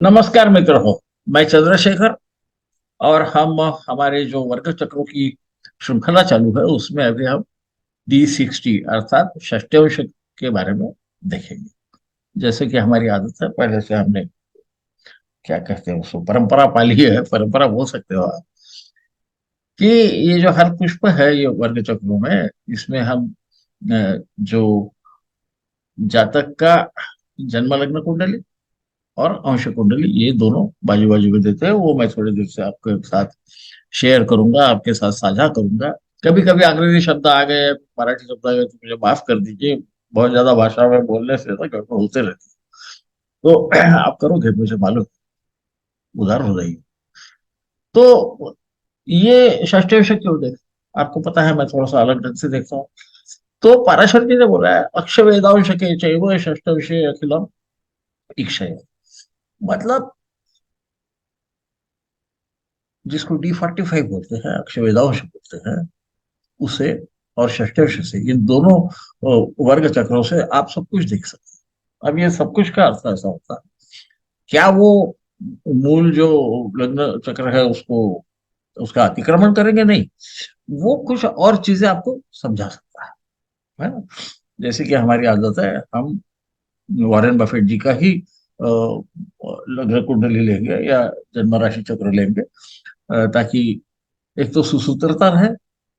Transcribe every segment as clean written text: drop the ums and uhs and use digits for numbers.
नमस्कार मित्र हो। मैं चंद्रशेखर। और हम हमारे जो वर्ग चक्रों की श्रृंखला चालू है उसमें अभी हम D60 अर्थात षष्ठ्यंश के बारे में देखेंगे। जैसे कि हमारी आदत है, पहले से हमने क्या कहते हैं उसको परंपरा पाली है, परंपरा बोल सकते हो आप, कि ये जो हर पुष्प है ये वर्ग चक्रों में, इसमें हम जो जातक का जन्म लग्न कुंडली और अंश कुंडली ये दोनों बाजू बाजू में देते हैं, वो मैं थोड़ी देर से आपके साथ शेयर करूंगा, आपके साथ साझा करूंगा। कभी कभी अंग्रेजी शब्द आ गए, मराठी शब्द आ गए तो मुझे माफ कर दीजिए। बहुत ज्यादा भाषा में बोलने से ना गड़बड़ होते रहती है। तो आप करोगे, मुझे मालूम, उधार हो जाएगी। तो ये षष्ठ्यंश क्यों देख, आपको पता है मैं थोड़ा सा अलग ढंग से देखता हूँ। तो पाराशर जी ने बोला है अक्ष वेदांश के चैव षष्ठ्यंशे अखिलम इक्षय। मतलब जिसको D45 बोलते हैं, अक्ष वेदांश बोलते हैं, उसे और षष्ठ्यंश से, इन दोनों वर्ग चक्रों से आप सब कुछ देख सकते हैं। अब ये सब कुछ का अर्थ ऐसा होता है, क्या वो मूल जो लग्न चक्र है उसको, उसका अतिक्रमण करेंगे? नहीं, वो कुछ और चीजें आपको समझा सकता है ना। जैसे कि हमारी आदत है, हम वॉरेन बफेट जी का ही लग्न कुंडली लेंगे या जन्म राशि चक्र लेंगे, ताकि एक तो सुसूत्रता रहे।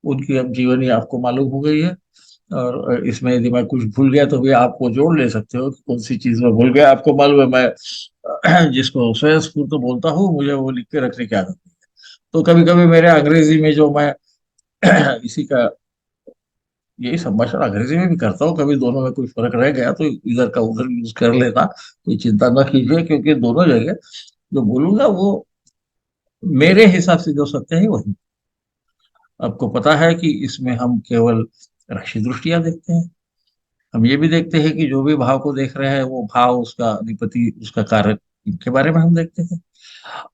उनकी अब जीवनी आपको मालूम हो गई है, और इसमें यदि मैं कुछ भूल गया तो भी आप वो जोड़ ले सकते हो कि कौन सी चीज में भूल गया। आपको मालूम है मैं जिसको स्वयं स्फूर्त बोलता हूँ, मुझे वो लिख के रखने की आदत नहीं है। तो कभी कभी मेरे अंग्रेजी में जो मैं इसी का यही संभाषण अंग्रेजी में भी करता हूँ, कभी दोनों में कोई फर्क रह गया तो इधर का उधर यूज कर लेना, कोई चिंता न कीजिए, क्योंकि दोनों जगह जो बोलूंगा वो मेरे हिसाब से जो सत्य है वही। आपको पता है कि इसमें हम केवल राशि दृष्टियां देखते हैं। हम ये भी देखते हैं कि जो भी भाव को देख रहे हैं वो भाव, उसका अधिपति, उसका कारक, इनके बारे में हम देखते हैं।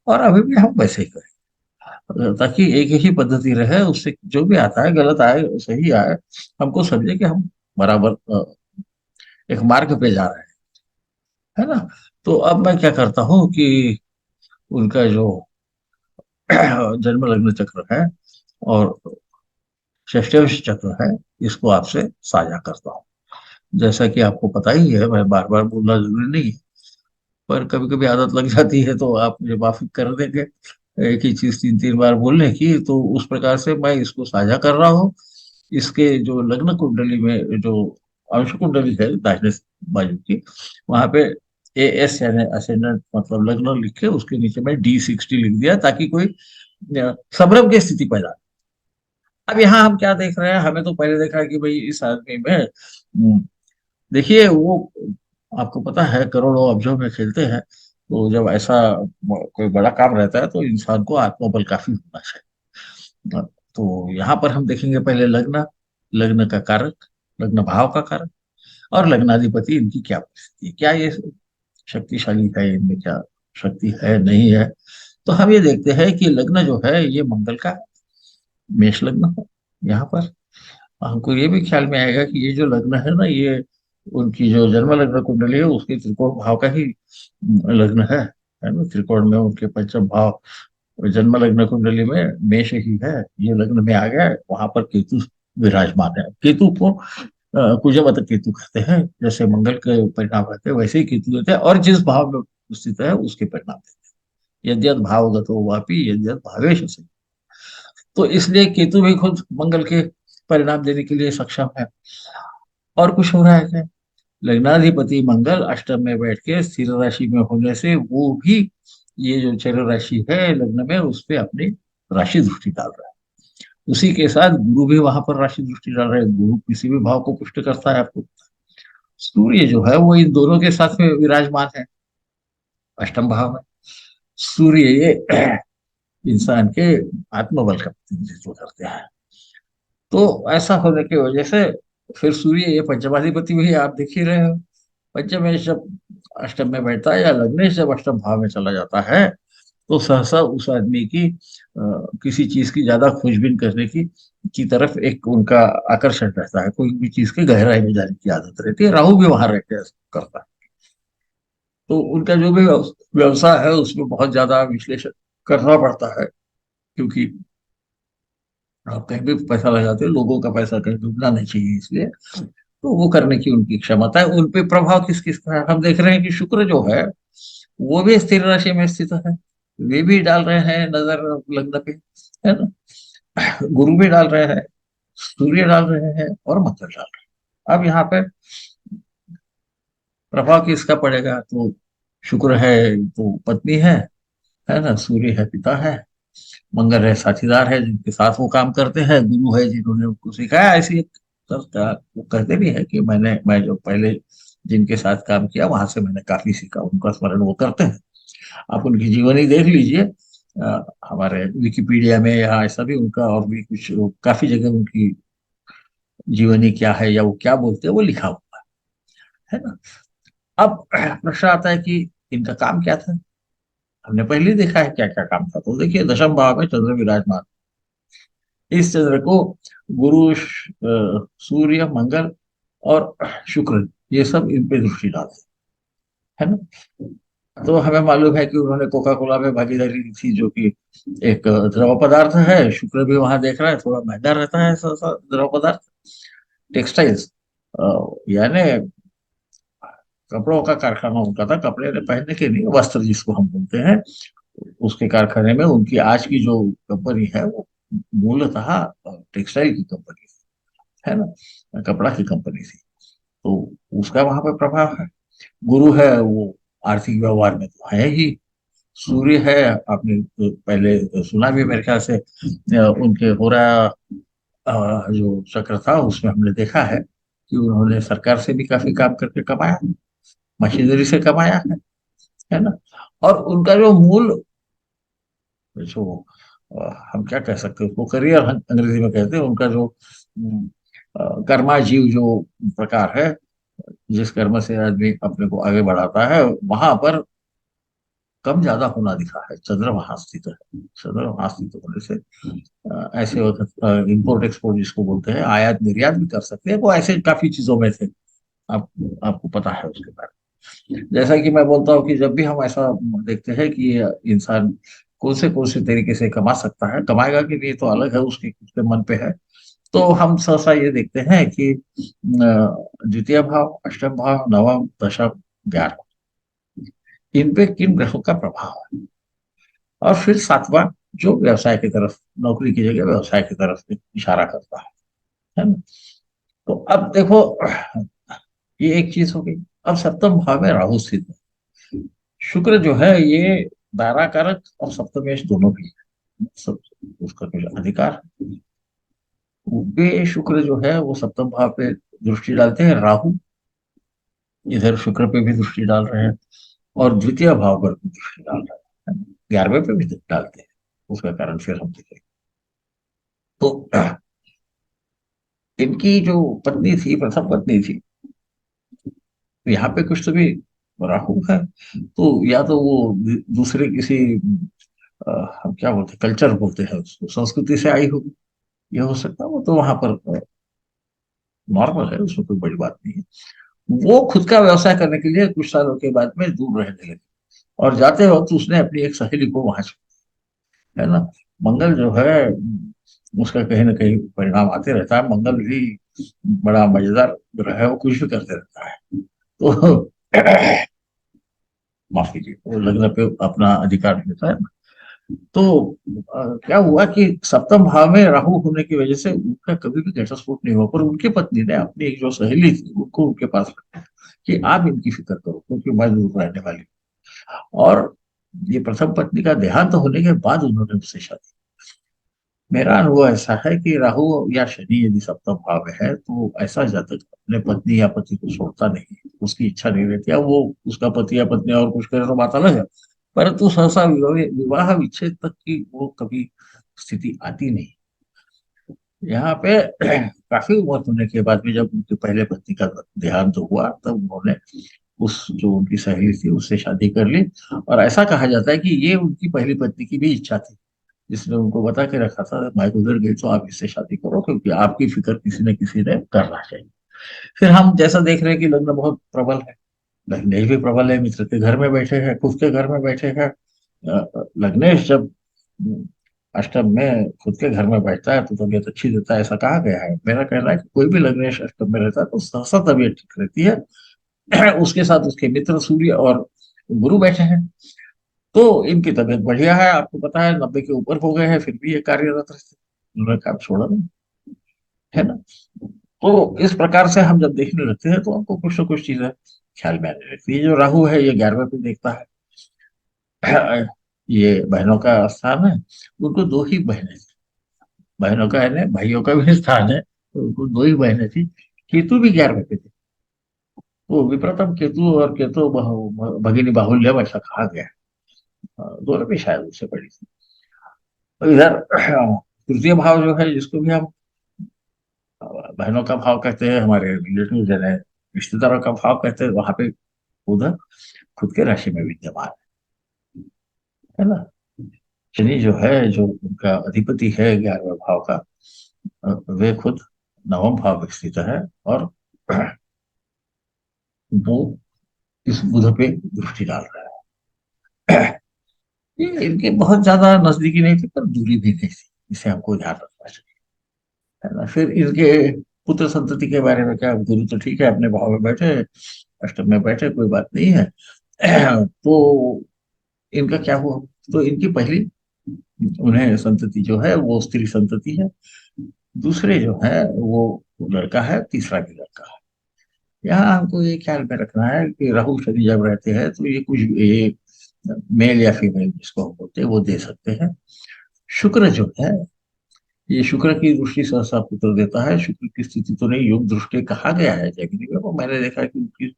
और अभी भी हम वैसे ही करें, ताकि एक ही पद्धति रहे, उससे जो भी आता है, गलत आए सही आए, हमको समझे कि हम बराबर एक मार्ग पे जा रहे हैं, है ना। तो अब मैं क्या करता हूँ कि उनका जो जन्म लग्न चक्र है और षष्ठ्यंश चक्र है, इसको आपसे साझा करता हूँ। जैसा कि आपको पता ही है, मैं बार बार बोलना जरूरी नहीं है, पर कभी कभी आदत लग जाती है तो आप मुझे माफी कर देंगे। एक ही चीज तीन तीन बार बोलने की, तो उस प्रकार से मैं इसको साझा कर रहा हूँ। इसके जो लग्न कुंडली में जो अंश कुंडली है दाहिने बाजू की, वहां पे AS यानी असेंडेंट मतलब लग्न लिख के उसके नीचे में D60 लिख दिया, ताकि कोई संभ्रम की स्थिति पैदा। अब यहाँ हम क्या देख रहे हैं, हमें तो पहले देखा है कि भाई इस आदमी में देखिए वो, आपको पता है करोड़ों अब्जों में खेलते हैं। तो जब ऐसा कोई बड़ा काम रहता है तो इंसान को आत्मबल काफी होना चाहिए। तो यहाँ पर हम देखेंगे पहले लग्न, लग्न का कारक, लग्न भाव का कारक, और लग्नाधिपति, इनकी क्या परिस्थिति है, क्या ये शक्तिशाली है, इनमें क्या शक्ति है नहीं है। तो हम ये देखते हैं कि लग्न जो है ये मंगल का मेष लग्न है। यहाँ पर हमको ये भी ख्याल में आएगा कि ये जो लग्न है ना, ये उनकी जो जन्म लग्न कुंडली है उसके त्रिकोण भाव का ही लग्न है ना। त्रिकोण में उनके पंचम भाव, जन्म लग्न कुंडली में मेष ही है, ये लग्न में आ गया है, वहां पर केतु विराजमान है। केतु को कुजवत केतु कहते हैं। जैसे मंगल के परिणाम रहते हैं वैसे ही केतु देते हैं, और जिस भाव में स्थित है उसके परिणाम देते हैं। यद्यत भावगतो वापि यद्यत भावेश से। तो इसलिए केतु भी खुद मंगल के परिणाम देने के लिए सक्षम है। और कुछ हो रहा है क्या? लग्नाधिपति मंगल अष्टम में बैठ के स्थिर राशि में होने से वो भी ये जो चर राशि है लग्न में उस पे अपनी राशि दृष्टि डाल रहा है। उसी के साथ गुरु भी वहां पर राशि दृष्टि डाल रहे हैं। गुरु किसी भी भाव को पुष्ट करता है, आपको। सूर्य जो है वो इन दोनों के साथ में विराजमान है, अष्टम भाव में। सूर्य ये इंसान के आत्मबल का प्रतिनिधित्व करते हैं। तो ऐसा होने की वजह से फिर सूर्य ये पंचमाधिपति भी आप देख ही रहे हो। पंचम में जब अष्टम में बैठता है या लग्नेश जब अष्टम भाव में चला जाता है, तो सहसा उस आदमी की किसी चीज की ज्यादा खोजबीन करने की तरफ एक उनका आकर्षण रहता है। कोई भी चीज के गहराई में जाने की आदत रहती है। राहु भी वहां रहकर करता है। तो उनका जो भी व्यवसाय है उसमें बहुत ज्यादा विश्लेषण करना पड़ता है, क्योंकि आप कहीं भी पैसा लगाते हो, लोगों का पैसा कहीं डूबना नहीं चाहिए, इसलिए तो वो करने की उनकी क्षमता है। उन पे प्रभाव किस किस का है, हम देख रहे हैं कि शुक्र जो है वो भी स्थिर राशि में स्थित है, वे भी डाल रहे हैं नजर लग्न पे, है ना। गुरु भी डाल रहे हैं, सूर्य डाल रहे हैं, और मंगल डाल रहे हैं। अब यहाँ पे प्रभाव किसका पड़ेगा, तो शुक्र है तो पत्नी है ना, सूर्य है पिता है, मंगल है साथीदार है जिनके साथ वो काम करते हैं, गुरु है जिन्होंने उनको सिखाया। ऐसी एक तरह का वो कहते भी है कि मैं जो पहले जिनके साथ काम किया वहां से मैंने काफी सीखा, उनका स्मरण वो करते हैं। आप उनकी जीवनी देख लीजिए, हमारे विकिपीडिया में या ऐसा भी उनका और भी कुछ काफी जगह उनकी जीवनी क्या है या वो क्या बोलते हैं वो लिखा हुआ है ना। अब प्रश्न आता है कि इनका काम क्या था। हमने पहले ही देखा है क्या क्या काम था, तो देखिए दशम भाव में चंद्र विराजमान, इस चंद्र को गुरु सूर्य मंगल और शुक्र, ये सब इन पे दृष्टि डालते हैं, है ना। तो हमें मालूम है कि उन्होंने कोका कोला में भागीदारी ली थी, जो कि एक द्रव पदार्थ है। शुक्र भी वहां देख रहा है, थोड़ा महंगा रहता है ऐसा सा द्रव पदार्थ, टेक्सटाइल्स, यानी कपड़ों का कारखाना उनका था, कपड़े पहनने के नहीं, वस्त्र जिसको हम बोलते हैं, उसके कारखाने में उनकी आज की जो कंपनी है वो मूलतः टेक्सटाइल की कंपनी है ना, कपड़ा की कंपनी थी। तो उसका वहां पर प्रभाव है। गुरु है वो आर्थिक व्यवहार में तो है ही। सूर्य है, आपने पहले सुना भी मेरे ख्याल से, उनके हो रहा जो चक्र था उसमें हमने देखा है कि उन्होंने सरकार से भी काफी काम करके कमाया, मशीनरी से कमाया है ना। और उनका जो मूल जो हम क्या कह सकते हैं उसको, करियर अंग्रेजी में कहते हैं, उनका जो कर्मा जीव जो प्रकार है, जिस कर्म से आदमी अपने को आगे बढ़ाता है, वहां पर कम ज्यादा होना दिखा है। चंद्र वहां स्थित है, चंद्र वहां स्थित होने से ऐसे वक्त इम्पोर्ट एक्सपोर्ट जिसको बोलते हैं, आयात निर्यात भी कर सकते हैं, वो ऐसे काफी चीजों में थे। आप आपको पता है उसके बारे में। जैसा कि मैं बोलता हूँ कि जब भी हम ऐसा देखते हैं कि ये इंसान कौन से तरीके से कमा सकता है, कमाएगा कि नहीं तो अलग है, उसके उसके मन पे है। तो हम सहसा ये देखते हैं कि द्वितीय भाव, अष्टम भाव, नवम, दशम, 11, इन पे किन ग्रहों का प्रभाव है। और फिर सातवां जो व्यवसाय की तरफ, नौकरी की जगह व्यवसाय की तरफ इशारा करता है ना। तो अब देखो, ये एक चीज हो गई। अब सप्तम भाव में राहु स्थित है। शुक्र जो है ये दारा कारक और सप्तमेश दोनों भी है, सब उसका कुछ अधिकार है। वे शुक्र जो है वो सप्तम भाव पे दृष्टि डालते हैं, राहु इधर शुक्र पे भी दृष्टि डाल रहे हैं, और द्वितीय भाव पर भी दृष्टि डाल रहे हैं, 11वें पे भी डालते हैं। उसका कारण फिर हम देखेंगे। तो इनकी जो पत्नी थी, प्रथम पत्नी थी, यहाँ पे कुछ तो भी राहु है, तो या तो वो दूसरे किसी हम क्या बोलते हैं, कल्चर बोलते हैं उसको, संस्कृति से आई होगी, ये हो सकता है। वो तो वहां पर नॉर्मल है, उसमें कोई बड़ी बात नहीं है। वो खुद का व्यवसाय करने के लिए कुछ सालों के बाद में दूर रहने लगी, और जाते वक्त उसने अपनी एक सहेली को वहां छोड़ा, है ना। मंगल जो है उसका कहीं ना कहीं परिणाम आते रहता है। मंगल भी बड़ा मजेदार ग्रह है, वो कुछ भी करते रहता है। तो माफ कीजिए, वो लग्न पे अपना अधिकार देता है ना। तो क्या हुआ कि सप्तम भाव में राहु होने की वजह से उनका कभी भी घटस्फोट नहीं हुआ, पर उनकी पत्नी ने अपनी एक जो सहेली थी उनको उनके पास रखा कि आप इनकी फिक्र करो, क्योंकि मैं दूर रहने वाली हूँ। और ये प्रथम पत्नी का देहांत होने के बाद उन्होंने उससे शादी। मेरा अनुभव ऐसा है कि राहु या शनि यदि सप्तम भाव में है तो ऐसा जातक अपने पत्नी या पति को छोड़ता नहीं, उसकी इच्छा नहीं रहती। अब वो उसका पति या पत्नी और कुछ करे तो बात अलग है, परंतु सहसा विवाह विच्छेद तक की वो कभी स्थिति आती नहीं। यहाँ पे काफी उम्र होने के बाद भी जब उनके पहले पति का देहांत हुआ, तब उन्होंने उस जो उनकी सहेली थी उससे शादी कर ली। और ऐसा कहा जाता है कि ये उनकी पहली पत्नी की भी इच्छा थी, जिसने उनको बता के रखा था, मैं गुजर गई तो आप इससे शादी करो, क्योंकि आपकी फिक्र किसी न किसी ने करना चाहिए। फिर हम जैसा देख रहे हैं कि लग्न बहुत प्रबल है, लग्नेश भी प्रबल है, मित्र के घर में बैठे हैं, खुद के घर में बैठे हैं। लग्नेश जब अष्टम में खुद के घर में बैठता है तो तबीयत अच्छी रहता है, ऐसा कहा गया है। मेरा कहना है कि कोई भी लग्नेश अष्टम में रहता है तो सहसा तबीयत ठीक रहती है। उसके साथ उसके मित्र सूर्य और गुरु बैठे हैं, तो इनकी तबीयत बढ़िया है। आपको पता है 90 के ऊपर हो गए हैं, फिर भी ये कार्यरत रहते हैं, उन्होंने काम छोड़ा नहीं, है ना। तो इस प्रकार से हम जब देखने लगते हैं तो हमको कुछ ना कुछ चीजें ख्याल में आने लगती है। ये जो राहु है ये 11वें पे देखता है। ये बहनों का स्थान है। उनको दो ही बहनें थी, बहनों का है ना, भाइयों का भी स्थान है, तो उनको दो ही बहनें थी। केतु भी 11वें पे थे, तो विप्रतम केतु और केतु भगिनी बाहुल्यम ऐसा कहा गया है। दोनों भी शायद उससे पड़ी थी। तो इधर तृतीय भाव जो है, जिसको भी हम बहनों का भाव कहते हैं, हमारे रिलेटिव जन है, रिश्तेदारों का भाव कहते हैं, वहां पे उधर खुद के राशि में विद्यमान है ना। शनि जो है, जो उनका अधिपति है 11वें भाव का, वे खुद नवम भाव में स्थित है, और वो इस बुध पे दृष्टि डाल रहा है। ये इनके बहुत ज्यादा नजदीकी नहीं थी, पर दूरी भी नहीं थी, इसे हमको ध्यान रखना चाहिए, है ना। फिर इनके पुत्र संतति के बारे में क्या, गुरु तो ठीक है अपने भाव में बैठे, अष्टम में बैठे, कोई बात नहीं है। तो इनका क्या हुआ, तो इनकी पहली, उन्हें संतति जो है वो स्त्री संतति है। दूसरे जो है वो लड़का है, तीसरा भी लड़का है। यहाँ हमको ये ख्याल में रखना है कि राहु शनि जब रहते हैं तो ये कुछ ये मेल या फीमेल जिसको हम बोलते हैं वो दे सकते हैं। शुक्र जो है, ये शुक्र की दृष्टि सहसा पुत्र देता है। शुक्र की स्थिति तो नहीं, योग दृष्टि कहा गया है जैमिनी में, वो मैंने देखा है कि उनकी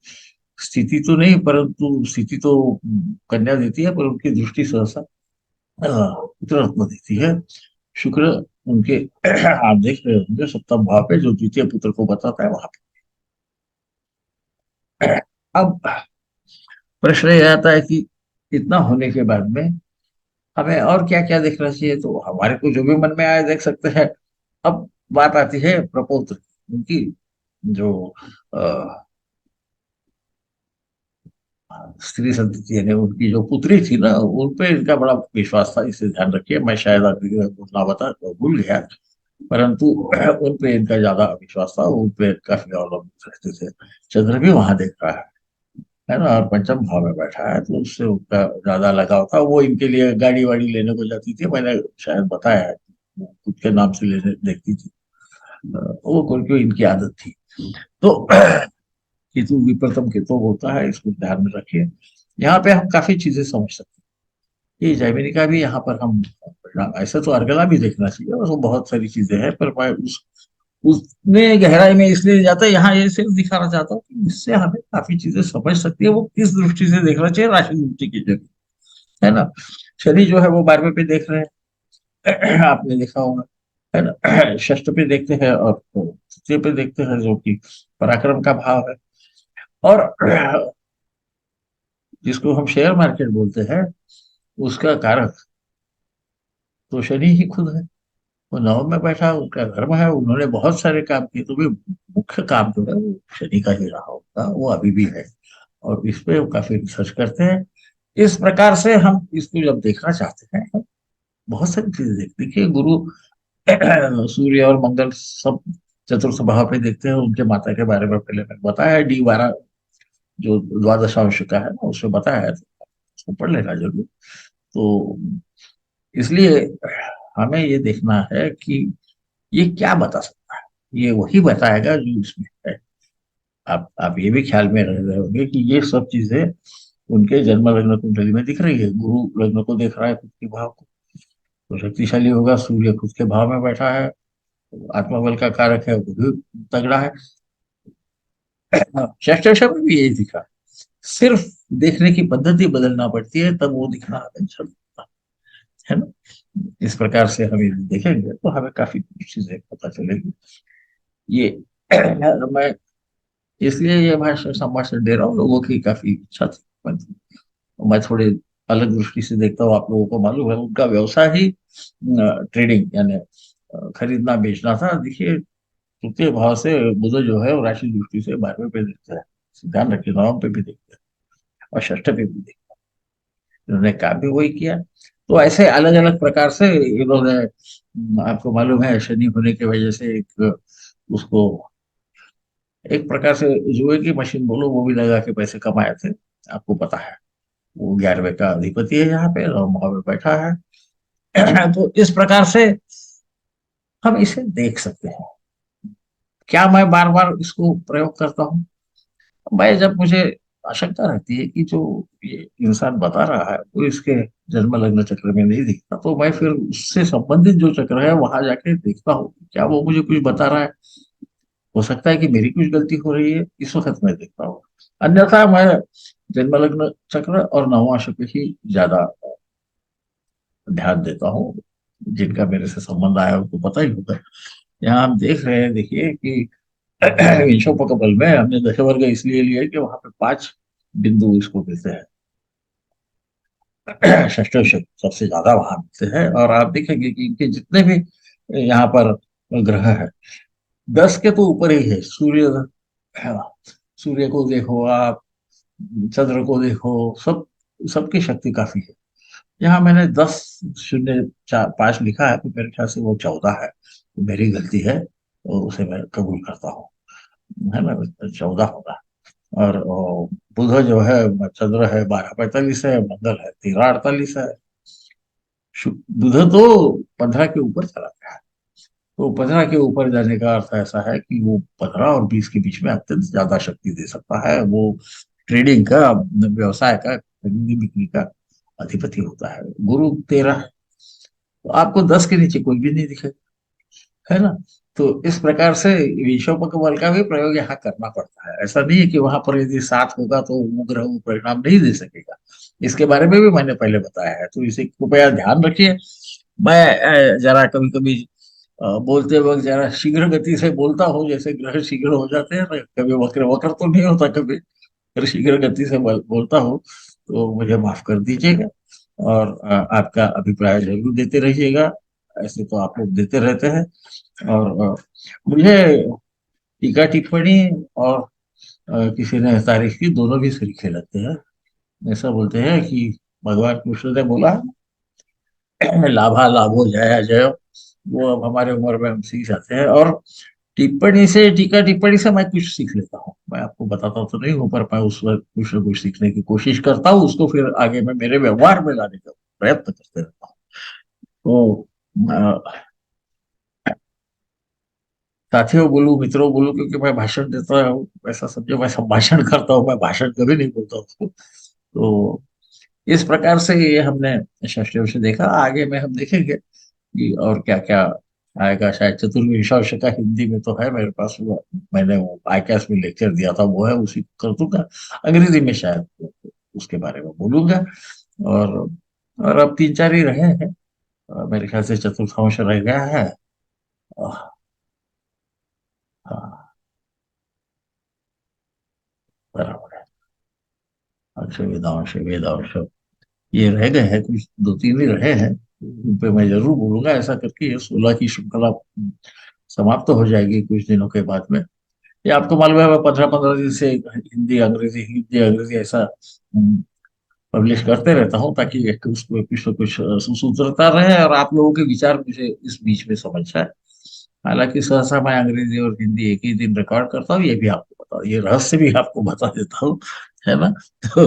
स्थिति तो नहीं, परंतु स्थिति तो कन्या देती है, पर उनकी दृष्टि सहसा पुत्र रत्न देती है। शुक्र उनके आप देख रहे होंगे सप्तम भाव पे, जो द्वितीय पुत्र को बताता है वहां पे। अब प्रश्न ये आता है कि इतना होने के बाद में हमें और क्या क्या देखना चाहिए, तो हमारे को जो भी मन में आए देख सकते हैं। अब बात आती है प्रपौत्र की। उनकी जो अ, स्त्री संतति है, उनकी जो पुत्री थी ना, उन पे इनका बड़ा विश्वास था, इसे ध्यान रखिए। मैं शायद अभी बोलना बता भूल गया, परंतु उन पे इनका ज्यादा विश्वास था, उन पे काफी अवलंबित रहते थे। चंद्र भी वहां देख रहा है ना, और पंचम भाव में बैठा है, तो उससे उनका ज्यादा लगाव था। वो इनके लिए गाड़ी वाड़ी लेने को जाती थी, मैंने शायद बताया है, वो खुद के नाम से लेने देखती थी। वो क्योंकि इनकी आदत थी। तो केतु विप्रतम केतु होता है, इसको ध्यान में रखिए। यहाँ पे हम काफी चीजें समझ सकते हैं। ये जैमिनी का भी यहाँ पर हम, ऐसे तो अर्गला भी देखना चाहिए, और वो बहुत सारी चीजें हैं, पर मैं उसमें गहराई में इसलिए जाता है, यहाँ ये सिर्फ दिखाना चाहता हूँ कि इससे हमें काफी चीजें समझ सकती है। वो किस दृष्टि से देखना चाहिए, राशि दृष्टि की जगह, है ना। शनि जो है वो 12वें पे देख रहे हैं, आपने देखा होगा, है ना। षष्ठ पे देखते हैं और तृतीय पे देखते हैं, जो कि पराक्रम का भाव है। और जिसको हम शेयर मार्केट बोलते हैं, उसका कारक तो शनि ही खुद है। वो नवम में बैठा, उनका धर्म है, उन्होंने बहुत सारे काम किए, तो भी मुख्य काम जो है वो शनि का ही रहा होगा, वो अभी भी है। और इस पे वो काफी रिसर्च करते हैं। इस प्रकार से हम इसको जब देखना चाहते हैं, हम बहुत सारी चीजें देखते हैं। देखिए गुरु सूर्य और मंगल सब चतुर्थ भाव पे देखते हैं। उनके माता के बारे में पहले मैंने बताया है, D12 जो द्वादशांश का है ना, उसमें बताया है, तो उसको पढ़ लेना जरूर। तो इसलिए हमें ये देखना है कि ये क्या बता सकता है। ये वही बताएगा जो इसमें है। आप ये भी ख्याल में रह रहे होंगे कि ये सब चीजें उनके जन्म लग्न कुंडली में दिख रही है। गुरु लग्न को देख रहा है, खुद के भाव को, तो शक्तिशाली होगा। सूर्य खुद के भाव में बैठा है, आत्मबल का कारक है, वो भी तगड़ा है। षष्ठ में भी यही दिखा है। सिर्फ देखने की पद्धति बदलना पड़ती है, तब वो दिखना हमें चलता है ना। इस प्रकार से हम ये देखेंगे तो हमें काफी कुछ चीजें पता चलेगी। ये मैं इसलिए ये भाषण संभाषण दे रहा हूँ, लोगों की काफी इच्छा थी। मैं थोड़े अलग दृष्टि से देखता हूँ, आप लोगों को मालूम है उनका व्यवसाय ही ट्रेडिंग यानी खरीदना बेचना था। देखिए तृतीय भाव से बुध जो है वो राशि दृष्टि से 12वें पे देखता है, ध्यान रखिए, नवम पे भी देखता है। और षष्ठवी भी देखा। इन्होंने काम भी वही किया। तो ऐसे अलग अलग प्रकार से इन्होंने आपको मालूम है शनि होने की वजह से एक उसको एक प्रकार से जुए की मशीन बोलो वो भी लगा के पैसे कमाए थे। आपको पता है वो 11वें का अधिपति है यहाँ पे और वहां पे बैठा है। तो इस प्रकार से हम इसे देख सकते हैं। क्या मैं बार बार इसको प्रयोग करता हूँ? मैं जब मुझे आशंका रहती है कि जो ये इंसान बता रहा है वो इसके जन्म लग्न चक्र में नहीं दिखता, तो मैं फिर उससे संबंधित जो चक्र है वहां जाके देखता हूँ क्या वो मुझे कुछ बता रहा है। हो सकता है कि मेरी कुछ गलती हो रही है, इस वक्त मैं देखता हूँ। अन्यथा मैं जन्म लग्न चक्र और नवांश पे ही ज्यादा ध्यान देता हूँ। जिनका मेरे से संबंध आया उनको पता ही होगा। यहाँ हम देख रहे हैं, देखिए कि विशोपकबल में हमने दश वर्ग इसलिए लिया है कि वहां पे 5 बिंदु इसको कहते हैं। षष्ठ सबसे ज्यादा वहां मिलते हैं और आप देखेंगे कि इनके जितने भी यहाँ पर ग्रह है 10 के तो ऊपर ही है। सूर्य है, सूर्य को देखो आप, चंद्र को देखो, सब सबकी शक्ति काफी है। यहाँ मैंने 10 0 4 5 लिखा है तो मेरे ख्याल से वो 14 है, तो मेरी गलती है और उसे मैं कबूल करता हूँ। है ना, 14 होगा। और बुध जो है, चंद्र है 12 45 है, मंगल है 13 48 है। बुध तो 15 के ऊपर चला गया है। तो 15 के ऊपर जाने का अर्थ ऐसा है कि वो 15 और 20 के बीच में अत्यंत ज्यादा शक्ति दे सकता है। वो ट्रेडिंग का, व्यवसाय का, खरीदी बिक्री का अधिपति होता है। गुरु 13 है, तो आपको 10 के नीचे कोई भी नहीं दिखेगा। है ना। तो इस प्रकार से विषोपक बल का भी प्रयोग यहाँ करना पड़ता है। ऐसा नहीं है कि वहां पर यदि 7 होगा तो वो ग्रह वो परिणाम नहीं दे सकेगा। इसके बारे में भी मैंने पहले बताया है, तो इसे कृपया ध्यान रखिए। मैं जरा कभी कभी बोलते वक्त जरा शीघ्र गति से बोलता हूँ, जैसे ग्रह शीघ्र हो जाते हैं ना, कभी वक्र वक्र तो नहीं होता कभी, पर शीघ्र गति से बोलता हूँ, तो मुझे माफ कर दीजिएगा। और आपका अभिप्राय जरूर देते रहिएगा। ऐसे तो आप लोग देते रहते हैं। और मुझे टीका टिप्पणी और किसी ने तारीफ की, दोनों भी सरीखे लगते हैं। ऐसा बोलते हैं कि भगवान कृष्ण ने बोला लाभा लाभो जया जय, वो अब हमारे उम्र में हम सीख जाते हैं। और टिप्पणी से, टीका टिप्पणी से मैं कुछ सीख लेता हूँ। मैं आपको बताता तो नहीं हूँ, पर मैं उस वक्त कुछ न कुछ सीखने की कोशिश करता हूँ, उसको फिर आगे मैं मेरे व्यवहार में लाने का प्रयत्न करते रहता हूँ। तो साथियों बोलूं, मित्रों बोलूं, क्योंकि मैं भाषण देता हूँ, ऐसा समझो मैं संभाषण करता हूँ, मैं भाषण कभी नहीं बोलता उसको। तो इस प्रकार से ये हमने षष्ठ से देखा। आगे में हम देखेंगे कि और क्या क्या आएगा। शायद चतुर्विंश का हिंदी में तो है मेरे पास, वो मैंने वो आईकैस में लेक्चर दिया था, वो है, उसी को कर दूंगा। अंग्रेजी में शायद उसके बारे में बोलूंगा। और और अब 3 4 ही रहे हैं। मेरे ख्याल से चतुर्थांश रह गया है। आह, हाँ, बराबर है। अक्षय वेदांश वेदांश ये रह गए हैं, कुछ 2 3 ही रहे हैं। उन पे मैं जरूर बोलूंगा। ऐसा करके ये 16 की श्रृंखला समाप्त हो जाएगी कुछ दिनों के बाद में। ये आपको मालूम है मैं 15 15 दिन से हिंदी अंग्रेजी ऐसा पब्लिश करते रहता हूँ, ताकि उसमें कुछ न कुछ सुसूत्रता रहे और आप लोगों के विचार मुझे इस बीच में समझ आए। हालांकि सहसा मैं अंग्रेजी और हिंदी एक ही दिन रिकॉर्ड करता हूँ, ये भी आपको बता, ये रहस्य भी आपको बता देता हूँ। है ना। तो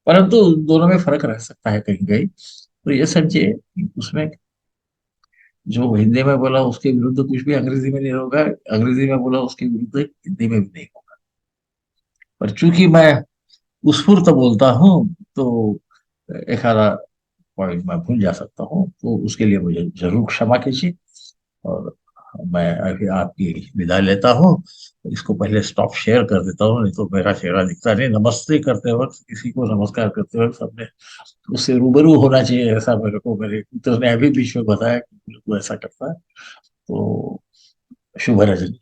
परंतु दोनों में फर्क रह सकता है कहीं कहीं। तो ये समझिए कि उसमें जो हिंदी में बोला उसके विरुद्ध कुछ भी अंग्रेजी में नहीं होगा, अंग्रेजी में बोला उसके विरुद्ध हिंदी में भी नहीं होगा। पर चूंकि मैं स्फूर्त बोलता हूँ, तो एक आधा पॉइंट मैं भूल जा सकता हूँ, तो उसके लिए मुझे जरूर क्षमा कीजिए। और मैं अभी आपकी विदा लेता हूँ। इसको पहले स्टॉप शेयर कर देता हूँ, नहीं तो मेरा चेहरा दिखता नहीं। नमस्ते करते वक्त, किसी को नमस्कार करते वक्त सबने उससे रूबरू होना चाहिए, ऐसा मेरे को मेरे मित्र ने अभी बीच में बताया कि बिल्कुल ऐसा करता है। तो शुभ रजनी।